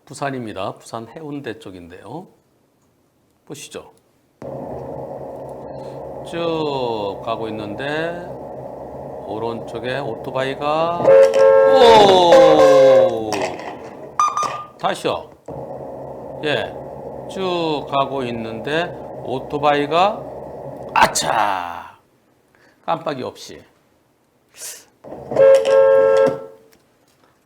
부산입니다. 부산 해운대 쪽인데요. 보시죠. 쭉 가고 있는데 오른쪽에 오토바이가 오 다시요. 예, 쭉 가고 있는데 오토바이가 아차 깜빡이 없이.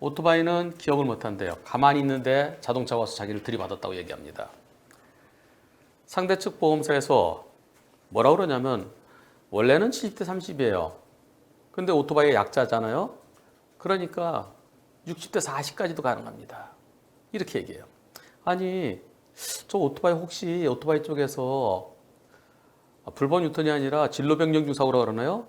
오토바이는 기억을 못한대요. 가만히 있는데 자동차가 와서 자기를 들이받았다고 얘기합니다. 상대측 보험사에서 뭐라고 그러냐면 원래는 70대 30이에요. 근데 오토바이의 약자잖아요. 그러니까 60대 40까지도 가능합니다. 이렇게 얘기해요. 아니 저 오토바이 혹시 오토바이 쪽에서 불법 유턴이 아니라 진로 변경 중 사고라고 그러나요?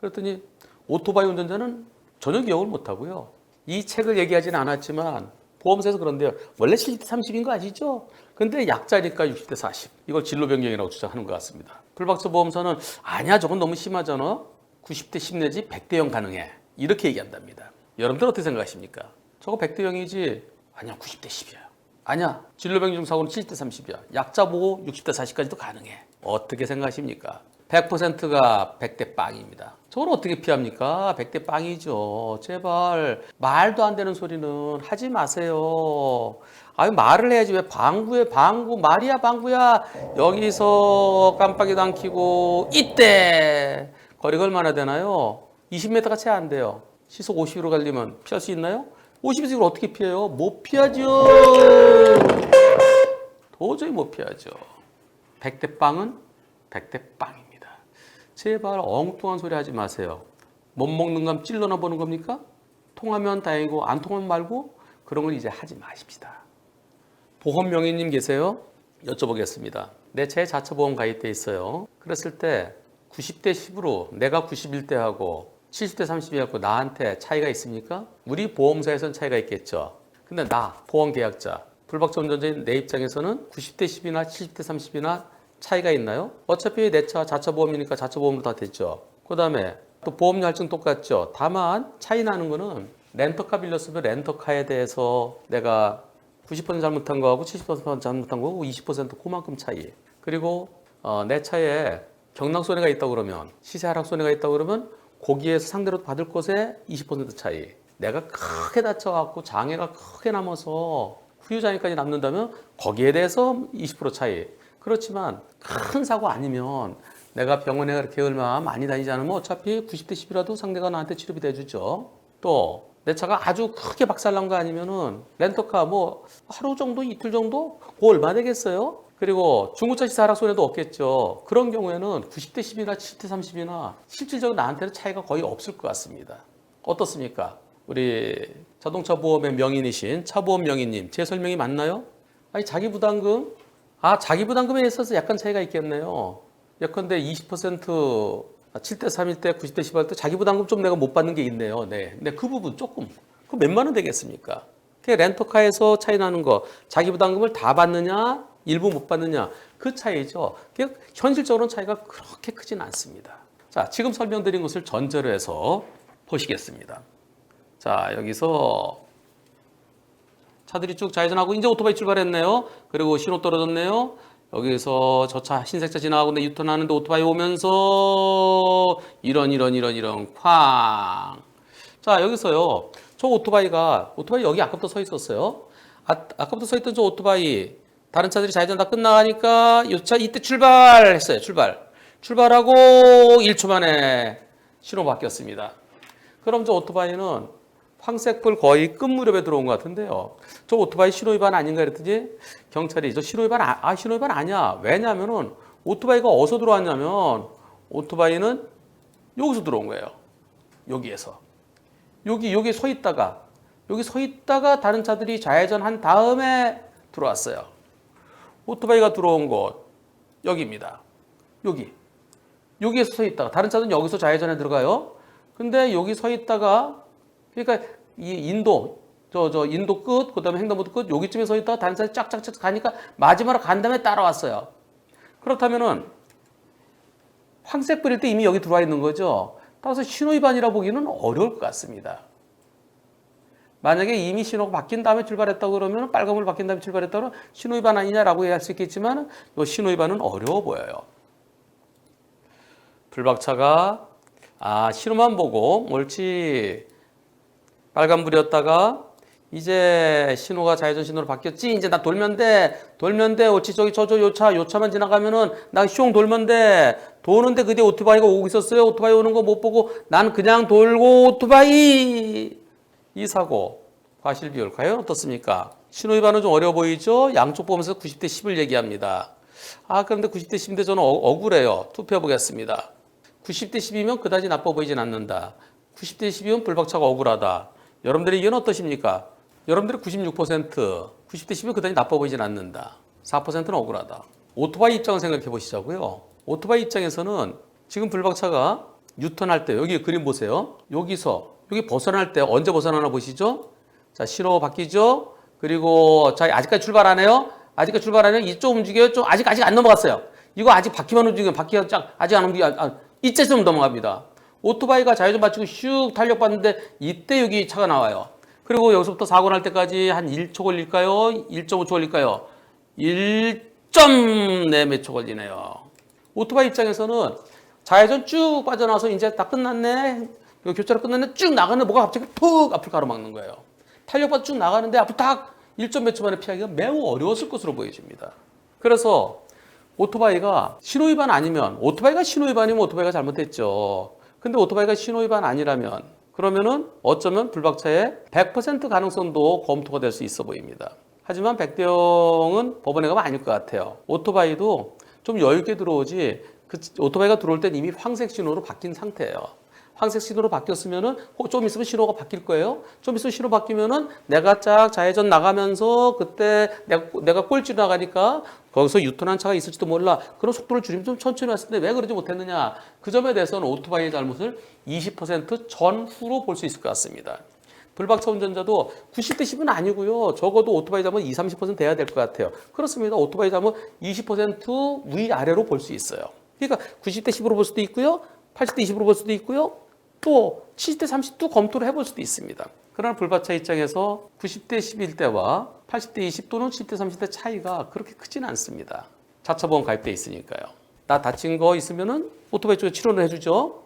그랬더니 오토바이 운전자는 전혀 기억을 못하고요. 이 책을 얘기하지는 않았지만 보험사에서 그런데요. 원래 70대 30인 거 아시죠? 근데 약자니까 60대 40. 이걸 진로 변경이라고 주장하는 것 같습니다. 불박사 보험사는 아니야 저건 너무 심하잖아. 90대 10 내지 100대 0 가능해. 이렇게 얘기한답니다. 여러분들 어떻게 생각하십니까? 저거 100대 0이지. 아니야 90대 10이야. 아니야 진로 변경 사고는 70대 30이야. 약자 보고 60대 40까지도 가능해. 어떻게 생각하십니까? 100%가 100대 빵입니다. 저걸 어떻게 피합니까? 100대 빵이죠. 제발 말도 안 되는 소리는 하지 마세요. 아유 말을 해야지 왜 방구에 방구 말이야 방구야. 여기서 깜빡이도 안 켜고 이때 거리가 얼마나 되나요? 20m가 채 안 돼요. 시속 50으로 가려면 피할 수 있나요? 50에서 어떻게 피해요? 못 피하죠. 도저히 못 피하죠. 100대 빵은 100대 빵입니다. 제발 엉뚱한 소리 하지 마세요. 못 먹는 감 찔러나 보는 겁니까? 통하면 다행이고 안 통하면 말고 그런 걸 이제 하지 마십시다. 보험 명의님 계세요? 여쭤보겠습니다. 내 차에 자차 보험 가입돼 있어요. 그랬을 때 90대 10으로 내가 91대 하고 70대 30이 갖고 나한테 차이가 있습니까? 우리 보험사에서는 차이가 있겠죠. 근데 나 보험 계약자 불박차 운전자인 내 입장에서는 90대 10이나 70대 30이나 차이가 있나요? 어차피 내 차 자차 보험이니까 자차 보험으로 다 됐죠. 그 다음에 또 보험료 할증 똑같죠. 다만 차이 나는 거는 렌터카 빌렸으면 렌터카에 대해서 내가 90% 잘못한 거하고 70% 잘못한 거하고 20% 그만큼 차이. 그리고 내 차에 경락 손해가 있다고 그러면 시세 하락 손해가 있다고 그러면 거기에서 상대로 받을 것에 20% 차이. 내가 크게 다쳐갖고 장애가 크게 남아서 후유장애까지 남는다면 거기에 대해서 20% 차이. 그렇지만 큰 사고 아니면 내가 병원에 그렇게 얼마 많이 다니지 않으면 어차피 90대 10이라도 상대가 나한테 치료비 대주죠. 또 내 차가 아주 크게 박살난 거 아니면은 렌터카 뭐 하루 정도 이틀 정도 그거 얼마 되겠어요? 그리고 중고차 시세 하락 손해도 없겠죠. 그런 경우에는 90대 10이나 70대 30이나 실질적으로 나한테는 차이가 거의 없을 것 같습니다. 어떻습니까? 우리 자동차 보험의 명인이신 차보험 명인님 제 설명이 맞나요? 아니 자기 부담금 자기 부담금에 있어서 약간 차이가 있겠네요. 예컨대 20% 7대 3일 때 90대 10 할 때 자기 부담금 좀 내가 못 받는 게 있네요. 네. 근데 그 부분 조금 그 몇만 원 되겠습니까? 렌터카에서 차이 나는 거 자기 부담금을 다 받느냐 일부 못 받느냐 그 차이죠. 현실적으로는 차이가 그렇게 크진 않습니다. 자, 지금 설명드린 것을 전제로 해서 보시겠습니다. 자, 여기서 차들이 쭉 좌회전하고 이제 오토바이 출발했네요. 그리고 신호 떨어졌네요. 여기서 저 차 흰색 차 지나가고 내 유턴하는데 오토바이 오면서 이런 쾅. 자, 여기서요. 저 오토바이 여기 아까부터 서 있었어요. 아까부터 서 있던 저 오토바이 다른 차들이 좌회전 다 끝나가니까 이 차 이때 출발했어요. 출발하고 1초 만에 신호 바뀌었습니다. 그럼 저 오토바이는 황색불 거의 끝 무렵에 들어온 것 같은데요. 저 오토바이 신호위반 아닌가 그랬더니 경찰이 저 신호위반 신호위반 아니야. 왜냐하면은 오토바이가 어디서 들어왔냐면 오토바이는 여기서 들어온 거예요. 여기에서 여기 서 있다가 다른 차들이 좌회전한 다음에 들어왔어요. 오토바이가 들어온 곳 여기입니다. 여기에서 서 있다가 다른 차들은 여기서 좌회전에 들어가요. 근데 여기 서 있다가 그러니까 이 인도 인도 끝 그다음에 횡단보도 끝 여기쯤에 서 있다가 다른 차들이 쫙쫙쫙 가니까 마지막으로 간 다음에 따라왔어요. 그렇다면은 황색불일 때 이미 여기 들어와 있는 거죠. 따라서 신호위반이라 보기는 어려울 것 같습니다. 만약에 이미 신호가 바뀐 다음에 출발했다고 그러면 빨간불 바뀐 다음에 출발했다고 그러면 신호위반 아니냐라고 얘기할 수 있겠지만 이 신호위반은 어려워 보여요. 불박차가 신호만 보고 옳지 빨간불이었다가 이제 신호가 좌회전 신호로 바뀌었지. 이제 나 돌면 돼. 옳지. 저기 요차만 지나가면은 나 슝 돌면 돼. 도는데 그때 오토바이가 오고 있었어요. 오토바이 오는 거 못 보고 난 그냥 돌고 오토바이. 이 사고 과실 비율 과연 어떻습니까? 신호위반은 좀 어려워 보이죠? 양쪽 보면서 90대 10을 얘기합니다. 그런데 90대 10인데 저는 억울해요. 투표해 보겠습니다. 90대 10이면 그다지 나빠 보이진 않는다. 90대 10이면 불박차가 억울하다. 여러분들의 의견은 어떠십니까? 여러분들이 96%, 90대 10이면 그다지 나빠 보이진 않는다. 4%는 억울하다. 오토바이 입장을 생각해 보시자고요. 오토바이 입장에서는 지금 불박차가 유턴할 때 여기 그림 보세요. 여기 벗어날 때 언제 벗어나나 보시죠? 자, 신호 바뀌죠? 그리고 자, 아직까지 출발 안 해요? 이쪽 움직여요? 좀 아직 안 넘어갔어요. 이거 아직 바퀴만 움직여요. 아직 안 움직여. 이때쯤 넘어갑니다. 오토바이가 좌회전 맞추고 슉 탄력받는데 이때 여기 차가 나와요. 그리고 여기서부터 사고 날 때까지 한 1초 걸릴까요? 1.5초 걸릴까요? 1.4 몇 초 걸리네요. 오토바이 입장에서는 좌회전 쭉 빠져나와서 이제 다 끝났네. 교차로 끝났네. 쭉 나가는데 뭐가 갑자기 푹 앞을 가로막는 거예요. 탄력받아 쭉 나가는데 앞을 딱 1점 몇 초 만에 피하기가 매우 어려웠을 것으로 보여집니다. 그래서 오토바이가 신호위반 아니면 오토바이가 신호위반이면 오토바이가 잘못했죠. 근데 오토바이가 신호위반 아니라면 그러면은 어쩌면 불박차의 100% 가능성도 검토가 될 수 있어 보입니다. 하지만 100대 0은 법원에 가면 아닐 것 같아요. 오토바이도 좀 여유 있게 들어오지 오토바이가 들어올 땐 이미 황색 신호로 바뀐 상태예요. 황색 신호로 바뀌었으면은 좀 있으면 신호가 바뀔 거예요. 좀 있으면 신호 바뀌면은 내가 쫙 좌회전 나가면서 그때 내가 꼴찌로 나가니까 거기서 유턴한 차가 있을지도 몰라. 그런 속도를 줄이면 좀 천천히 왔을 때 왜 그러지 못했느냐. 그 점에 대해서는 오토바이의 잘못을 20% 전후로 볼 수 있을 것 같습니다. 불박차 운전자도 90대 10은 아니고요. 적어도 오토바이 잘못 20-30% 돼야 될 것 같아요. 그렇습니다. 오토바이 잘못 20% 위아래로 볼 수 있어요. 그러니까 90대 10으로 볼 수도 있고요. 80대 20으로 볼 수도 있고요. 또 70대 30도 검토를 해볼 수도 있습니다. 그러나 불박차 입장에서 90대 11 때와 80대 20 또는 70대 30대 차이가 그렇게 크지는 않습니다. 자차 보험 가입돼 있으니까요. 나 다친 거 있으면은 오토바이 쪽에 치료를 해주죠.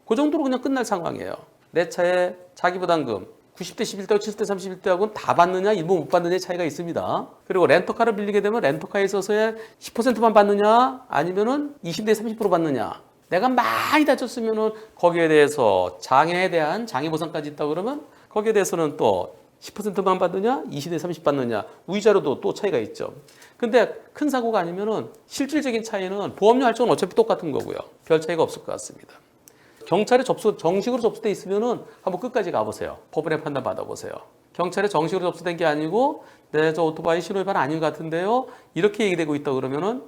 그 정도로 그냥 끝날 상황이에요. 내 차에 자기부담금 90대 11대하고 70대 31대하고는 다 받느냐 일부 못 받느냐의 차이가 있습니다. 그리고 렌터카를 빌리게 되면 렌터카에 있어서의 10%만 받느냐 아니면은 20대 30% 받느냐. 내가 많이 다쳤으면은 거기에 대해서 장애에 대한 장애 보상까지 있다고 그러면 거기에 대해서는 또 10%만 받느냐, 20대 30 받느냐, 우위자료도 또 차이가 있죠. 근데 큰 사고가 아니면은 실질적인 차이는 보험료 할증은 어차피 똑같은 거고요. 별 차이가 없을 것 같습니다. 경찰에 정식으로 접수돼 있으면은 한번 끝까지 가보세요. 법원의 판단 받아보세요. 경찰에 정식으로 접수된 게 아니고 네, 저 오토바이 신호위반 아닌 것 같은데요. 이렇게 얘기되고 있다 그러면은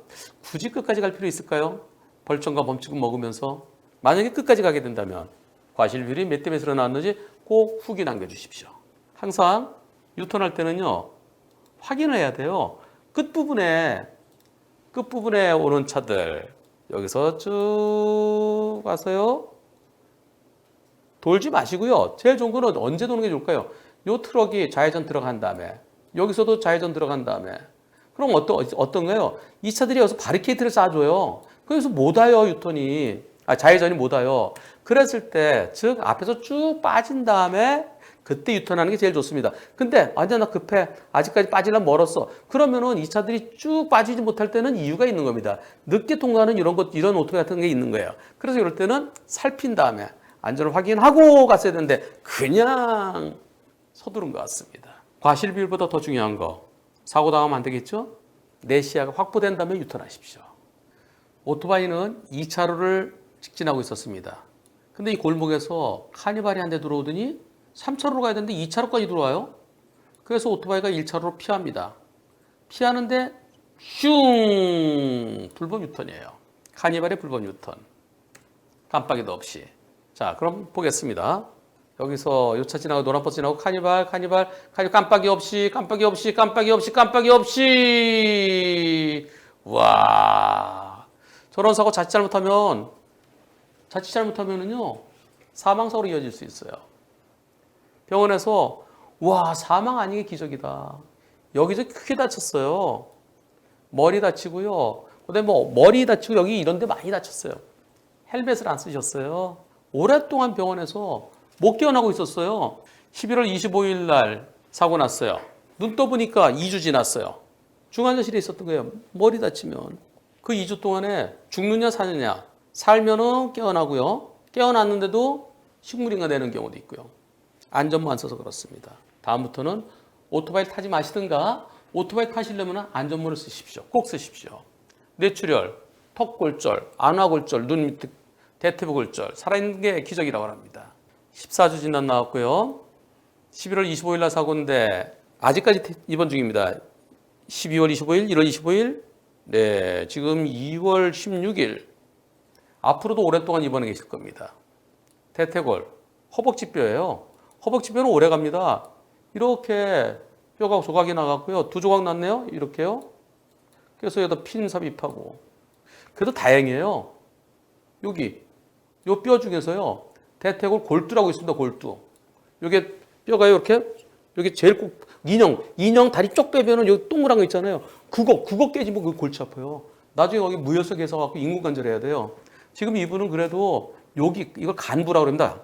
굳이 끝까지 갈 필요 있을까요? 벌점과 범칙금 먹으면서 만약에 끝까지 가게 된다면 과실 비율이 몇 대 몇으로 나왔는지 꼭 후기 남겨주십시오. 항상 유턴할 때는요 확인을 해야 돼요. 끝부분에 오는 차들 여기서 쭉 와서요 돌지 마시고요. 제일 좋은 거는 언제 도는 게 좋을까요? 요 트럭이 좌회전 들어간 다음에 여기서도 좌회전 들어간 다음에 그럼 어떤가요? 이 차들이 여기서 바리케이트를 쌓아줘요. 그래서 못 와요, 유턴이. 좌회전이 못 와요. 그랬을 때, 즉, 앞에서 쭉 빠진 다음에 그때 유턴하는 게 제일 좋습니다. 근데, 나 급해. 아직까지 빠지려면 멀었어. 그러면은 이 차들이 쭉 빠지지 못할 때는 이유가 있는 겁니다. 늦게 통과하는 이런 오토바이 같은 게 있는 거예요. 그래서 이럴 때는 살핀 다음에 안전을 확인하고 갔어야 되는데, 그냥 서두른 것 같습니다. 과실 비율보다 더 중요한 거. 사고 당하면 안 되겠죠? 내 시야가 확보된 다음에 유턴하십시오. 오토바이는 2차로를 직진하고 있었습니다. 근데 이 골목에서 카니발이 한 대 들어오더니 3차로로 가야 되는데 2차로까지 들어와요. 그래서 오토바이가 1차로로 피합니다. 피하는데 슝! 불법 유턴이에요. 카니발의 불법 유턴. 깜빡이도 없이. 자, 그럼 보겠습니다. 여기서 요 차 지나고 노란 버스 지나고 카니발 깜빡이 없이 와. 저런 사고 자칫 잘못하면은요 사망사고로 이어질 수 있어요. 병원에서 와, 사망 아니게 기적이다. 여기서 크게 다쳤어요. 머리 다치고요. 그다음에 뭐 머리 다치고 여기 이런 데 많이 다쳤어요. 헬멧을 안 쓰셨어요. 오랫동안 병원에서 못 깨어나고 있었어요. 11월 25일 날 사고 났어요. 눈 떠보니까 2주 지났어요. 중환자실에 있었던 거예요. 머리 다치면. 그 2주 동안에 죽느냐 사느냐. 살면은 깨어나고요. 깨어났는데도 식물인가 되는 경우도 있고요. 안전모 안 써서 그렇습니다. 다음부터는 오토바이 타지 마시든가 오토바이 타시려면 안전모를 쓰십시오. 꼭 쓰십시오. 뇌출혈, 턱골절, 안화골절, 눈 밑에 대퇴부골절, 살아있는 게 기적이라고 합니다. 14주 진단 나왔고요. 11월 25일 날 사고인데 아직까지 입원 중입니다. 12월 25일, 1월 25일, 네, 지금 2월 16일. 앞으로도 오랫동안 입원해 계실 겁니다. 대퇴골, 허벅지뼈예요. 허벅지뼈는 오래 갑니다. 이렇게 뼈가 조각이 나갔고요. 두 조각 났네요. 이렇게요. 그래서 여기다 핀 삽입하고. 그래도 다행이에요. 여기 요 뼈 중에서요. 대퇴골 골두라고 있습니다. 골두. 요게 뼈가 이렇게 여기 제일 꼭 인형 다리 쪽 빼면은 여기 동그란 거 있잖아요. 그거 깨지면 그 골치 아파요. 나중에 거기 무혈석에서 갖고 인공관절 해야 돼요. 지금 이분은 그래도 여기 이걸 간부라고 합니다.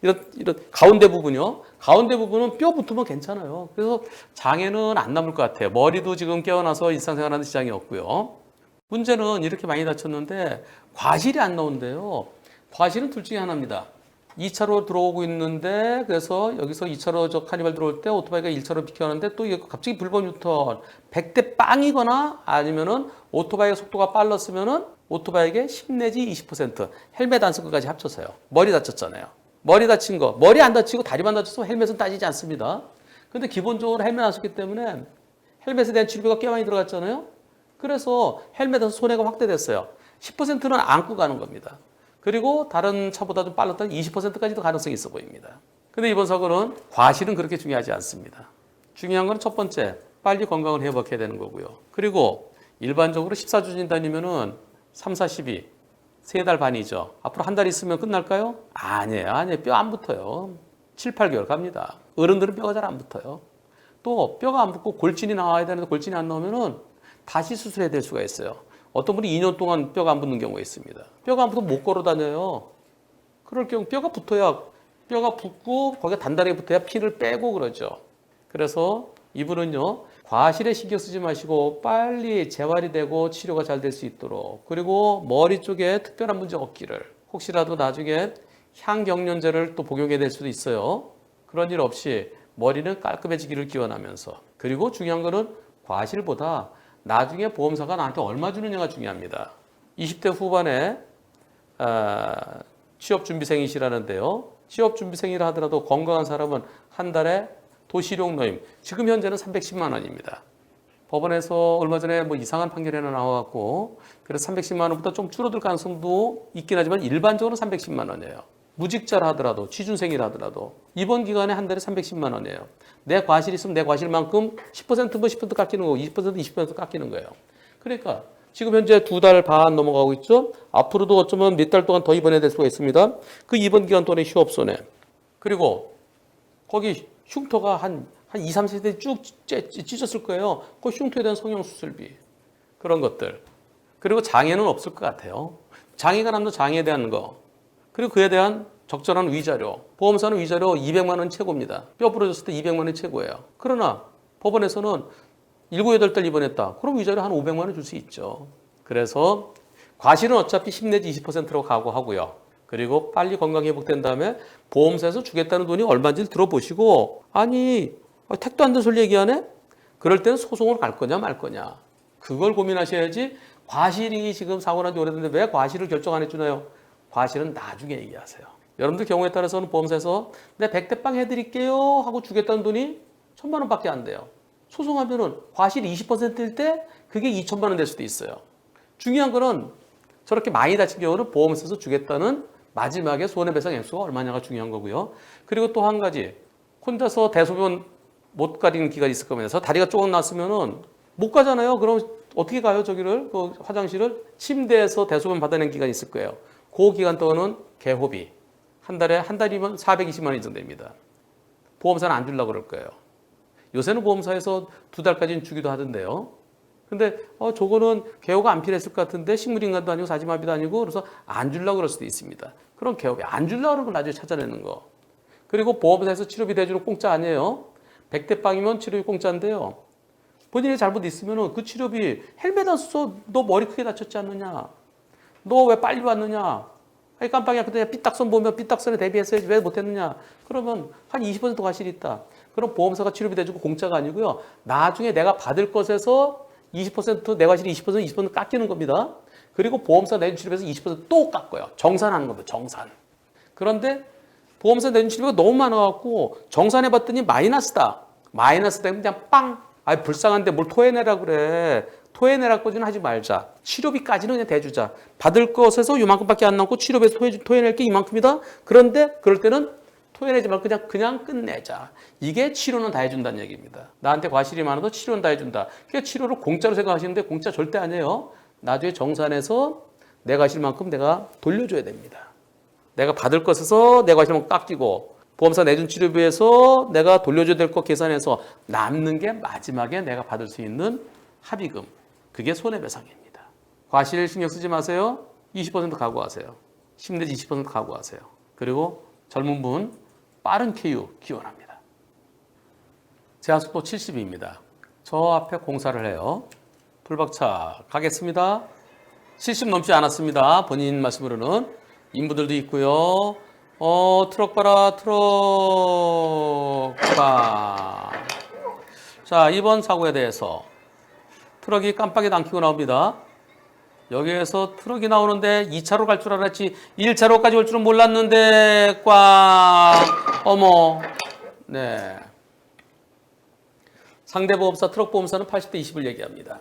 이런 가운데 부분이요. 가운데 부분은 뼈 붙으면 괜찮아요. 그래서 장애는 안 남을 것 같아요. 머리도 지금 깨어나서 일상생활하는 지장이 없고요. 문제는 이렇게 많이 다쳤는데 과실이 안 나온대요. 과실은 둘 중에 하나입니다. 2차로 들어오고 있는데 그래서 여기서 2차로 저 카니발 들어올 때 오토바이가 1차로 비켜는데 또 갑자기 불법 유턴 100대 빵이거나 아니면은 오토바이의 속도가 빨랐으면은 오토바이에게 10 내지 20% 헬멧 안 쓴 것까지 합쳐서요. 머리 다쳤잖아요. 머리 다친 거, 머리 안 다치고 다리만 다쳤으면 헬멧은 따지지 않습니다. 근데 기본적으로 헬멧 안 썼기 때문에 헬멧에 대한 치료비가 꽤 많이 들어갔잖아요. 그래서 헬멧에서 손해가 확대됐어요. 10%는 안고 가는 겁니다. 그리고 다른 차보다 좀 빨랐던 20%까지도 가능성이 있어 보입니다. 근데 이번 사고는 과실은 그렇게 중요하지 않습니다. 중요한 건 첫 번째, 빨리 건강을 회복해야 되는 거고요. 그리고 일반적으로 14주 진단이면은 3, 4, 12, 3달 반이죠. 앞으로 한 달 있으면 끝날까요? 아니에요. 뼈 안 붙어요. 7, 8개월 갑니다. 어른들은 뼈가 잘 안 붙어요. 또 뼈가 안 붙고 골진이 나와야 되는데 골진이 안 나오면은 다시 수술해야 될 수가 있어요. 어떤 분이 2년 동안 뼈가 안 붙는 경우가 있습니다. 뼈가 안 붙으면 못 걸어 다녀요. 그럴 경우 뼈가 붙어야 뼈가 붙고 거기에 단단하게 붙어야 피를 빼고 그러죠. 그래서 이분은요. 과실에 신경 쓰지 마시고 빨리 재활이 되고 치료가 잘 될 수 있도록 그리고 머리 쪽에 특별한 문제 없기를 혹시라도 나중에 향경련제를 또 복용해야 될 수도 있어요. 그런 일 없이 머리는 깔끔해지기를 기원하면서 그리고 중요한 거는 과실보다 나중에 보험사가 나한테 얼마 주느냐가 중요합니다. 20대 후반에 취업준비생이시라는데요. 취업준비생이라 하더라도 건강한 사람은 한 달에 도시령 노임, 지금 현재는 310만 원입니다. 법원에서 얼마 전에 뭐 이상한 판결이 하나 나와갖고 그래서 310만 원보다 좀 줄어들 가능성도 있긴 하지만 일반적으로 310만 원이에요. 무직자라 하더라도 취준생이라 하더라도 이번 기간에 한 달에 310만 원이에요. 내 과실이 있으면 내 과실만큼 10%뭐 10% 깎이는 거고 20% 20% 깎이는 거예요. 그러니까 지금 현재 2달 반 넘어가고 있죠. 앞으로도 어쩌면 몇 달 동안 더 입원해야 될 수가 있습니다. 그 입원 기간 동안에 휴업 손해. 그리고 거기 흉터가 한 2, 3cm 쭉 찢었을 거예요. 그 흉터에 대한 성형수술비. 그런 것들. 그리고 장애는 없을 것 같아요. 장애가 남는 장애에 대한 거. 그리고 그에 대한 적절한 위자료. 보험사는 위자료 200만 원 최고입니다. 뼈 부러졌을 때 200만 원이 최고예요. 그러나 법원에서는 7, 8달 입원했다. 그럼 위자료 한 500만 원 줄 수 있죠. 그래서 과실은 어차피 10 내지 20%로 각오하고요. 그리고 빨리 건강 회복된 다음에 보험사에서 주겠다는 돈이 얼마인지 들어보시고 아니 택도 안 된 소리 얘기하네? 그럴 때는 소송을 갈 거냐 말 거냐. 그걸 고민하셔야지 과실이 지금 사고 난 지 오래됐는데 왜 과실을 결정 안 해주나요? 과실은 나중에 얘기하세요. 여러분들 경우에 따라서는 보험사에서 내 100대 빵 해드릴게요 하고 주겠다는 돈이 1000만 원밖에 안 돼요. 소송하면은 과실이 20%일 때 그게 2000만 원 될 수도 있어요. 중요한 거는 저렇게 많이 다친 경우는 보험사에서 주겠다는 마지막에 손해배상 액수가 얼마냐가 중요한 거고요. 그리고 또 한 가지 혼자서 대소변 못 가리는 기간이 있을 거면서 다리가 조금 났으면은 못 가잖아요. 그럼 어떻게 가요? 저기를 그 화장실을 침대에서 대소변 받아낸 기간이 있을 거예요. 그 기간 동안은 개호비 한 달이면 420만 원 이상 됩니다. 보험사는 안 주려고 그럴 거예요. 요새는 보험사에서 2달까지는 주기도 하던데요. 근데 저거는 개요가 안 필요했을 것 같은데 식물인간도 아니고 사지마비도 아니고 그래서 안 주려고 그럴 수도 있습니다. 그런 개요비 안 주려고 그러는 걸 나중에 찾아내는 거. 그리고 보험사에서 치료비 대주로 공짜 아니에요. 100대 빵이면 치료비 공짜인데요. 본인이 잘못 있으면 그 치료비 헬멧 안 써서 너 머리 크게 다쳤지 않느냐. 너 왜 빨리 왔느냐. 아이 깜빡이야. 근데 삐딱선 보면 삐딱선에 대비했어야지 왜 못했느냐. 그러면 한 20% 과실이 있다. 그럼 보험사가 치료비 대주고 공짜가 아니고요. 나중에 내가 받을 것에서 20% 내 과실이 20% 깎이는 겁니다. 그리고 보험사 내준 치료비에서 20%또 깎아요. 정산하는 겁니다. 정산. 그런데 보험사 내준 치료비가 너무 많아갖고 정산해봤더니 마이너스다. 마이너스 되면 그냥 빵. 아이 불쌍한데 뭘 토해내라 그래. 토해내라까지는 하지 말자. 치료비까지는 그냥 대주자. 받을 것에서 이만큼밖에 안 남고 치료비에서 토해낼 게 이만큼이다. 그런데 그럴 때는 토해내지 말고 그냥 끝내자. 이게 치료는 다 해준다는 얘기입니다. 나한테 과실이 많아도 치료는 다 해준다. 그러니까 치료를 공짜로 생각하시는데 공짜 절대 아니에요. 나중에 정산해서 내 과실만큼 내가 돌려줘야 됩니다. 내가 받을 것에서 내 과실만큼 깎이고 보험사 내준 치료비에서 내가 돌려줘야 될 것 계산해서 남는 게 마지막에 내가 받을 수 있는 합의금. 그게 손해배상입니다. 과실 신경 쓰지 마세요. 20% 각오하세요. 10 내지 20% 각오하세요. 그리고 젊은 분 빠른 쾌유 기원합니다. 제한속도 70입니다. 저 앞에 공사를 해요. 불박차 가겠습니다. 70 넘지 않았습니다. 본인 말씀으로는. 인부들도 있고요. 트럭 봐라, 트럭 봐. 자, 이번 사고에 대해서 트럭이 깜빡이도 안 켜고 나옵니다. 여기에서 트럭이 나오는데 2차로 갈 줄 알았지 1차로까지 올 줄은 몰랐는데 꽝. 어머. 네. 상대 보험사 트럭 보험사는 80대 20을 얘기합니다.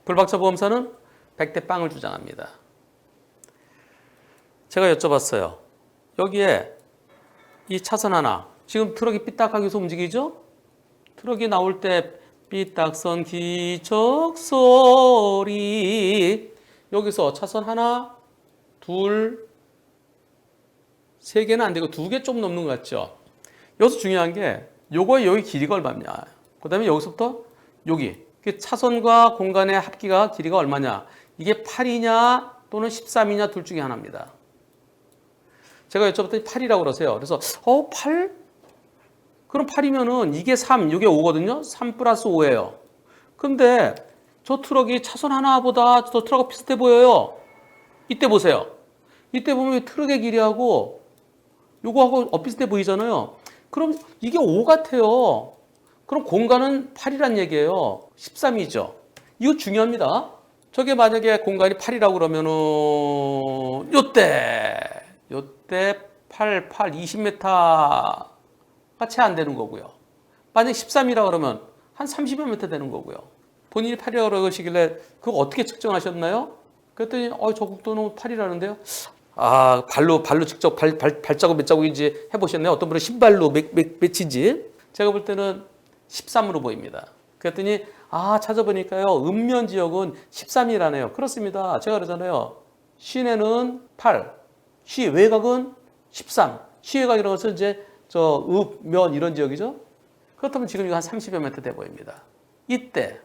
불박차 보험사는 100대 빵을 주장합니다. 제가 여쭤봤어요. 여기에 이 차선 하나 지금 트럭이 삐딱하게 움직이죠? 트럭이 나올 때 삐딱선 기척 소리. 여기서 차선 하나, 둘, 세 개는 안 되고 2개 좀 넘는 것 같죠? 여기서 중요한 게 요거의 여기 길이가 얼마냐. 그 다음에 여기서부터 여기 차선과 공간의 합기가 길이가 얼마냐. 이게 8이냐 또는 13이냐 둘 중에 하나입니다. 제가 여쭤봤더니 8이라고 그러세요. 그래서 8? 그럼 8이면은 이게 3, 이게 5거든요. 3 플러스 5예요. 근데 저 트럭이 차선 하나보다 저 트럭이 비슷해 보여요. 이때 보세요. 이때 보면 트럭의 길이하고 요거하고 비슷해 보이잖아요. 그럼 이게 5 같아요. 그럼 공간은 8이란 얘기예요. 13이죠. 이거 중요합니다. 저게 만약에 공간이 8이라고 그러면은 요때 8, 20m 채 안 되는 거고요. 만약 13이라 그러면 한 30여 미터 되는 거고요. 본인이 8이라고 그러시길래 그거 어떻게 측정하셨나요? 그랬더니 저 국도는 8이라는데요. 발로 직접 발자국 몇 자국인지 해보셨나요? 어떤 분은 신발로 몇인지. 제가 볼 때는 13으로 보입니다. 그랬더니 찾아보니까요. 읍면 지역은 13이라네요. 그렇습니다. 제가 그러잖아요. 시내는 8, 시 외곽은 13. 시 외곽이라는 것은 이제 읍면 이런 지역이죠. 그렇다면 지금 이거 한 30여 미터 돼 보입니다. 이때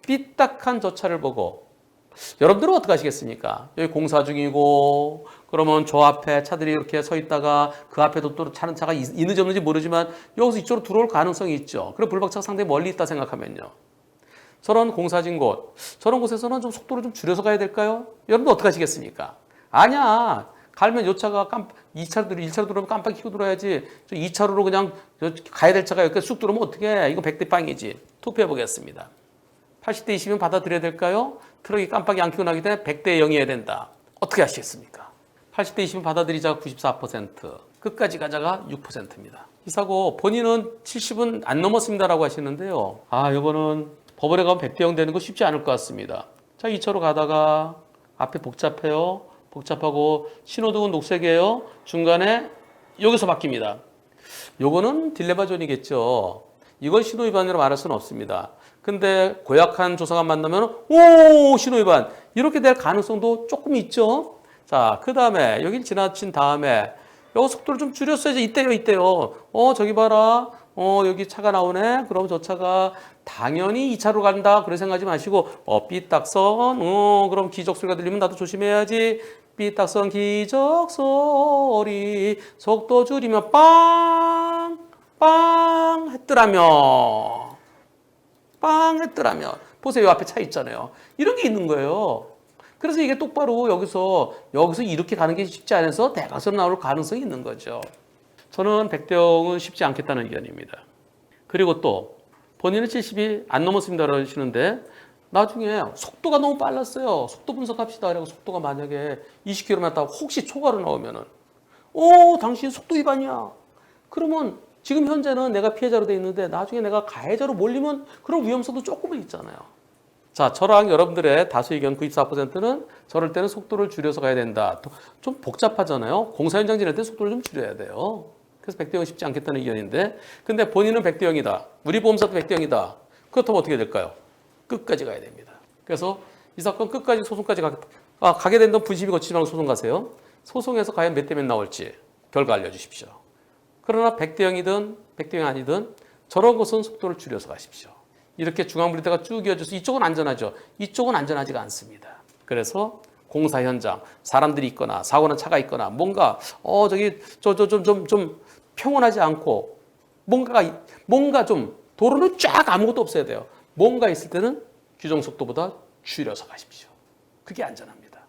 삐딱한 저 차를 보고 여러분들은 어떻게 하시겠습니까? 여기 공사 중이고 그러면 저 앞에 차들이 이렇게 서 있다가 그 앞에도 또 차는 차가 있는지 없는지 모르지만 여기서 이쪽으로 들어올 가능성이 있죠. 그리고 불박차가 상당히 멀리 있다 생각하면요. 저런 공사진 곳, 저런 곳에서는 좀 속도를 좀 줄여서 가야 될까요? 여러분들 어떻게 하시겠습니까? 아니야. 가면 요 차가 2차로 1차로 들어오면 깜빡 켜고 들어야지. 2차로로 그냥 가야 될 차가 이렇게 쑥 들어오면 어떡해. 이거 100대 빵이지. 투표해 보겠습니다. 80대 20이면 받아들여야 될까요? 트럭이 깜빡이 안 켜고 나기 때문에 100대 0이어야 된다. 어떻게 하시겠습니까? 80대 20이면 받아들이자가 94%. 끝까지 가자가 6%입니다. 이 사고 본인은 70은 안 넘었습니다라고 하시는데요. 이거는 법원에 가면 100대 0 되는 거 쉽지 않을 것 같습니다. 자, 2차로 가다가 앞에 복잡해요. 복잡하고 신호등은 녹색이에요. 중간에 여기서 바뀝니다. 요거는 딜레마 존이겠죠. 이건 신호 위반으로 말할 수는 없습니다. 근데 고약한 조사관 만나면 신호 위반 이렇게 될 가능성도 조금 있죠. 자, 그 다음에 여길 지나친 다음에 여기 속도를 좀 줄였어야지. 이때요. 저기 봐라. 여기 차가 나오네. 그럼 저 차가 당연히 2차로 간다. 그렇게 생각하지 마시고, 삐딱선. 그럼 기적 소리가 들리면 나도 조심해야지. 삐딱선 기적 소리. 속도 줄이면 빵! 했더라면. 보세요. 요 앞에 차 있잖아요. 이런 게 있는 거예요. 그래서 이게 똑바로 여기서 이렇게 가는 게 쉽지 않아서 대각선 나올 가능성이 있는 거죠. 저는 백대영은 쉽지 않겠다는 의견입니다. 그리고 또 본인은 70이 안 넘었습니다 그러시는데 나중에 속도가 너무 빨랐어요. 속도 분석합시다. 그리고 속도가 만약에 20km 혹시 초과로 나오면은 당신 속도 위반이야. 그러면 지금 현재는 내가 피해자로 돼 있는데 나중에 내가 가해자로 몰리면 그런 위험성도 조금은 있잖아요. 자, 저랑 여러분들의 다수 의견 94%는 저럴 때는 속도를 줄여서 가야 된다. 좀 복잡하잖아요. 공사 현장 지날 때 속도를 좀 줄여야 돼요. 그래서 백대영 쉽지 않겠다는 의견인데 근데 본인은 백대영이다. 우리 보험사도 백대영이다. 그렇다면 어떻게 될까요? 끝까지 가야 됩니다. 그래서 이 사건 끝까지 소송까지 가게 된다면 분심이 거치지 말고 소송 가세요. 소송에서 과연 몇 대 몇 나올지 결과 알려주십시오. 그러나 백대영이든 백대영이 아니든 저런 것은 속도를 줄여서 가십시오. 이렇게 중앙분리대가 쭉 이어져서 이쪽은 안전하죠. 이쪽은 안전하지가 않습니다. 그래서 공사 현장, 사람들이 있거나 사고난 차가 있거나 뭔가 좀 평온하지 않고 뭔가 좀 도로는 쫙 아무것도 없어야 돼요. 뭔가 있을 때는 규정 속도보다 줄여서 가십시오. 그게 안전합니다.